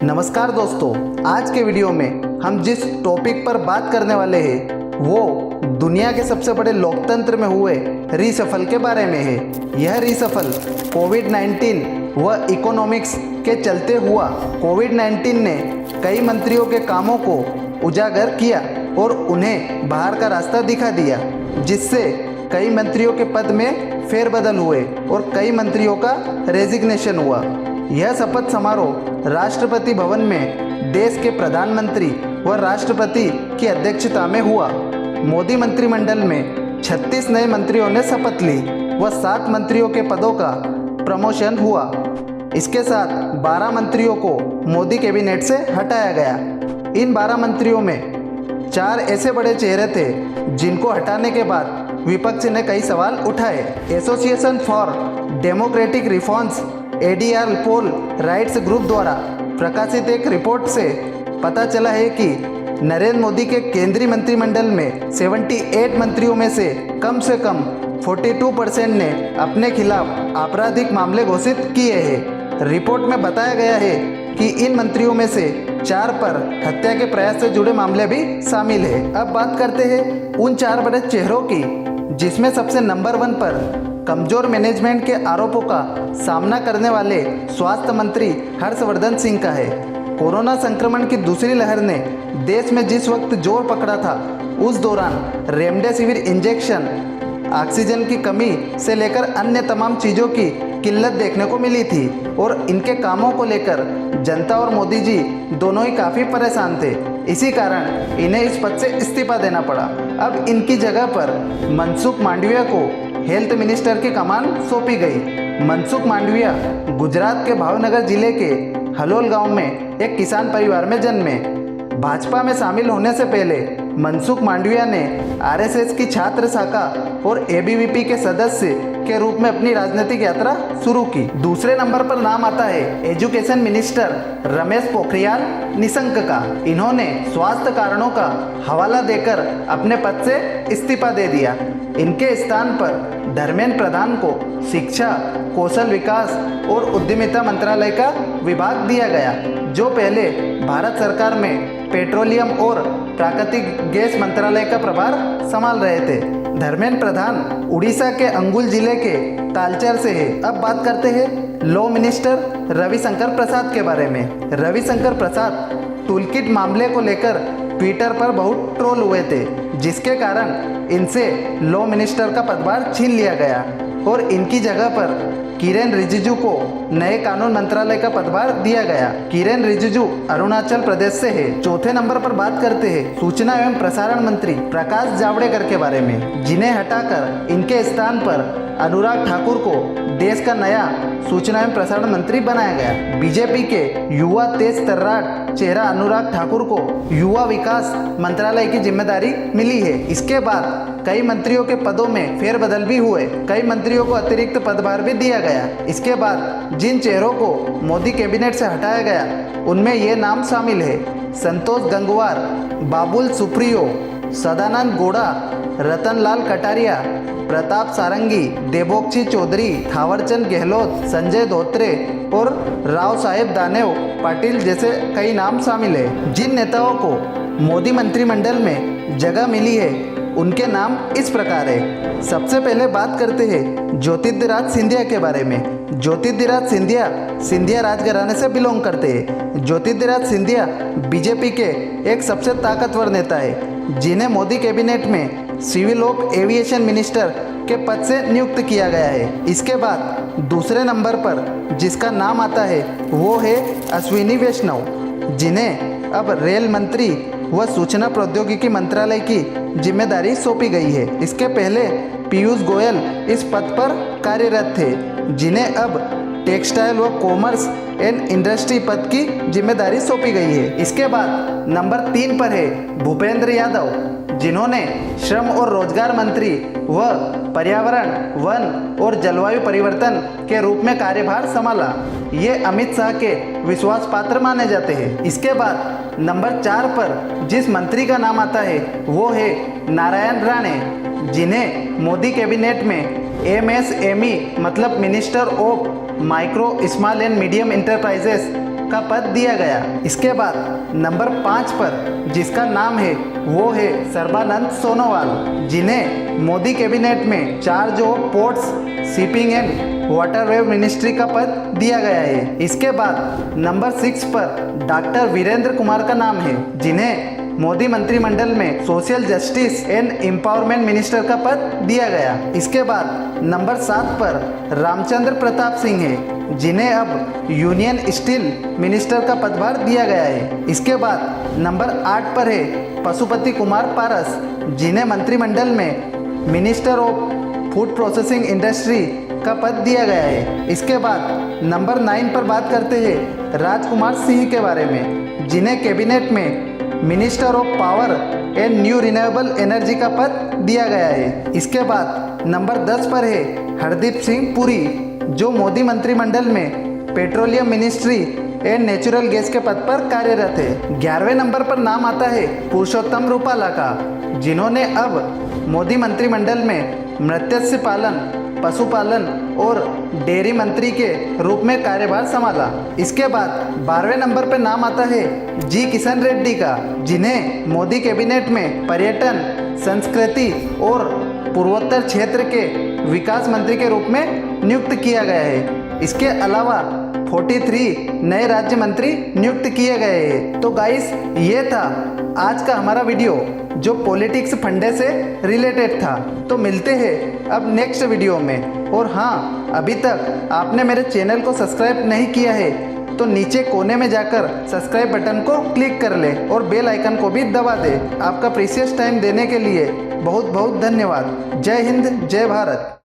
नमस्कार दोस्तों, आज के वीडियो में हम जिस टॉपिक पर बात करने वाले हैं वो दुनिया के सबसे बड़े लोकतंत्र में हुए रीशफल के बारे में है। यह रीशफल कोविड-19 व इकोनॉमिक्स के चलते हुआ। कोविड-19 ने कई मंत्रियों के कामों को उजागर किया और उन्हें बाहर का रास्ता दिखा दिया, जिससे कई मंत्रियों के पद में फेरबदल हुए और कई मंत्रियों का रेजिग्नेशन हुआ। यह शपथ समारोह राष्ट्रपति भवन में देश के प्रधानमंत्री व राष्ट्रपति की अध्यक्षता में हुआ। मोदी मंत्रिमंडल में 36 नए मंत्रियों ने शपथ ली व 7 मंत्रियों के पदों का प्रमोशन हुआ। इसके साथ 12 मंत्रियों को मोदी कैबिनेट से हटाया गया। इन 12 मंत्रियों में 4 ऐसे बड़े चेहरे थे जिनको हटाने के बाद विपक्ष ने कई सवाल उठाए। Association for democratic reforms ADR poll rights group द्वारा प्रकाशित एक रिपोर्ट से पता चला है कि नरेंद्र मोदी के केंद्रीय मंत्रिमंडल में 78 मंत्रियों में से कम 42% ने अपने खिलाफ आपराधिक मामले घोषित किए हैं। रिपोर्ट में बताया गया है कि इन मंत्रियों में से 4 पर हत्या के प्रयास से जुड़े मामले भी शामिल है। अब बात करते हैं उन 4 बड़े चेहरों की, जिसमें सबसे नंबर 1 पर कमजोर मैनेजमेंट के आरोपों का सामना करने वाले स्वास्थ्य मंत्री हर्षवर्धन सिंह का है। कोरोना संक्रमण की दूसरी लहर ने देश में जिस वक्त जोर पकड़ा था, उस दौरान रेमडेसिविर इंजेक्शन, ऑक्सीजन की कमी से लेकर अन्य तमाम चीज़ों की किल्लत देखने को मिली थी और इनके कामों को लेकर जनता और मोदी जी दोनों ही काफ़ी परेशान थे। इसी कारण इन्हें इस पद से इस्तीफा देना पड़ा। अब इनकी जगह पर मनसुख मांडविया को हेल्थ मिनिस्टर की कमान सौंपी गई। मनसुख मांडविया गुजरात के भावनगर जिले के हलोल गांव में एक किसान परिवार में जन्मे। भाजपा में शामिल होने से पहले मनसुख मांडविया ने RSS की छात्र शाखा और ABVP के सदस्य के रूप में अपनी राजनीतिक यात्रा शुरू की। दूसरे नंबर पर नाम आता है एजुकेशन मिनिस्टर रमेश पोखरियाल निशंक का। इन्होंने स्वास्थ्य कारणों का हवाला देकर अपने पद से इस्तीफा दे दिया। इनके स्थान पर धर्मेंद्र प्रधान को शिक्षा, कौशल विकास और उद्यमिता मंत्रालय का विभाग दिया गया, जो पहले भारत सरकार में पेट्रोलियम और प्राकृतिक गैस मंत्रालय का प्रभार संभाल रहे थे। धर्मेंद्र प्रधान उड़ीसा के अंगुल जिले के तालचर से है। अब बात करते हैं लॉ मिनिस्टर रविशंकर प्रसाद के बारे में। रविशंकर प्रसाद टूलकिट मामले को लेकर ट्विटर पर बहुत ट्रोल हुए थे, जिसके कारण इनसे लॉ मिनिस्टर का पदभार छीन लिया गया और इनकी जगह पर किरेन रिजिजू को नए कानून मंत्रालय का पदभार दिया गया। किरेन रिजिजू अरुणाचल प्रदेश से है। चौथे नंबर पर बात करते हैं सूचना एवं प्रसारण मंत्री प्रकाश जावड़ेकर के बारे में, जिन्हें हटाकर इनके स्थान पर अनुराग ठाकुर को देश का नया सूचना एवं प्रसारण मंत्री बनाया गया। बीजेपी के युवा तेज तर्राट चेहरा अनुराग ठाकुर को युवा विकास मंत्रालय की जिम्मेदारी मिली है। इसके बाद कई मंत्रियों के पदों में फेरबदल भी हुए, कई मंत्रियों को अतिरिक्त पदभार भी दिया गया। इसके बाद जिन चेहरों को मोदी कैबिनेट से हटाया गया, उनमें ये नाम शामिल है: संतोष गंगवार, बाबुल सुप्रियो, सदानंद गौड़ा, रतन लाल कटारिया, प्रताप सारंगी, देबोक्षी चौधरी, थावरचंद गहलोत, संजय धोत्रे और राव साहेब दानेव पाटिल जैसे कई नाम शामिल है। जिन नेताओं को मोदी मंत्रिमंडल में जगह मिली है, उनके नाम इस प्रकार है। सबसे पहले बात करते हैं ज्योतिरादित्य सिंधिया के बारे में। ज्योतिरादित्य सिंधिया राजघराने से बिलोंग करते हैं। ज्योतिरादित्य सिंधिया बीजेपी के एक सबसे ताकतवर नेता है, जिन्हें मोदी कैबिनेट में सिविल और एविएशन मिनिस्टर के पद से नियुक्त किया गया है। इसके बाद दूसरे नंबर पर जिसका नाम आता है वो है अश्विनी वैष्णव, जिन्हें अब रेल मंत्री व सूचना प्रौद्योगिकी मंत्रालय की जिम्मेदारी सौंपी गई है। इसके पहले पीयूष गोयल इस पद पर कार्यरत थे, जिन्हें अब टेक्सटाइल व कॉमर्स एंड इंडस्ट्री पद की जिम्मेदारी सौंपी गई है। इसके बाद नंबर 3 पर है भूपेंद्र यादव, जिन्होंने श्रम और रोजगार मंत्री व पर्यावरण, वन और जलवायु परिवर्तन के रूप में कार्यभार संभाला। ये अमित शाह के विश्वास पात्र माने जाते हैं। इसके बाद नंबर 4 पर जिस मंत्री का नाम आता है वो है नारायण राणे, जिन्हें मोदी कैबिनेट में MSME मतलब minister of micro small and medium enterprises का पद दिया गया। इसके बाद नंबर 5 पर जिसका नाम है वो है सर्बानंद सोनोवाल, जिन्हें मोदी कैबिनेट में charge of ports, shipping and waterway ministry का पद दिया गया है। इसके बाद नंबर 6 पर डॉक्टर वीरेंद्र कुमार का नाम है, जिन्हें मोदी मंत्रिमंडल में social justice and empowerment minister का पद दिया गया। इसके बाद नंबर 7 पर रामचंद्र प्रताप सिंह है, जिन्हें अब यूनियन स्टील मिनिस्टर का पदभार दिया गया है। इसके बाद नंबर 8 पर है पशुपति कुमार पारस, जिन्हें मंत्रिमंडल में minister of food processing industry का पद दिया गया है। इसके बाद नंबर 9 पर बात करते हैं राजकुमार सिंह के बारे में, जिन्हें कैबिनेट में minister of power and new renewable energy का पद दिया गया है। इसके बाद नंबर 10 पर है हरदीप सिंह पुरी, जो मोदी मंत्रिमंडल में petroleum ministry and natural gas के पद पर कार्यरत है। 11वें नंबर पर नाम आता है पुरुषोत्तम रूपाला का, जिन्होंने अब मोदी मंत्रिमंडल में मत्स्य पालन, पशुपालन और डेयरी मंत्री के रूप में कार्यभार संभाला। इसके बाद 12वें नंबर पर नाम आता है जी किशन रेड्डी का, जिन्हें मोदी कैबिनेट में पर्यटन, संस्कृति और पूर्वोत्तर क्षेत्र के विकास मंत्री के रूप में नियुक्त किया गया है। इसके अलावा 43 नए राज्य मंत्री नियुक्त किए गए हैं। तो गाइस, ये था आज का हमारा वीडियो जो पॉलिटिक्स फंडे से रिलेटेड था। तो मिलते हैं अब नेक्स्ट वीडियो में। और हाँ, अभी तक आपने मेरे चैनल को सब्सक्राइब नहीं किया है तो नीचे कोने में जाकर सब्सक्राइब बटन को क्लिक कर ले और बेल आइकन को भी दबा दे। आपका प्रीशियस टाइम देने के लिए बहुत बहुत धन्यवाद। जय हिंद, जय भारत।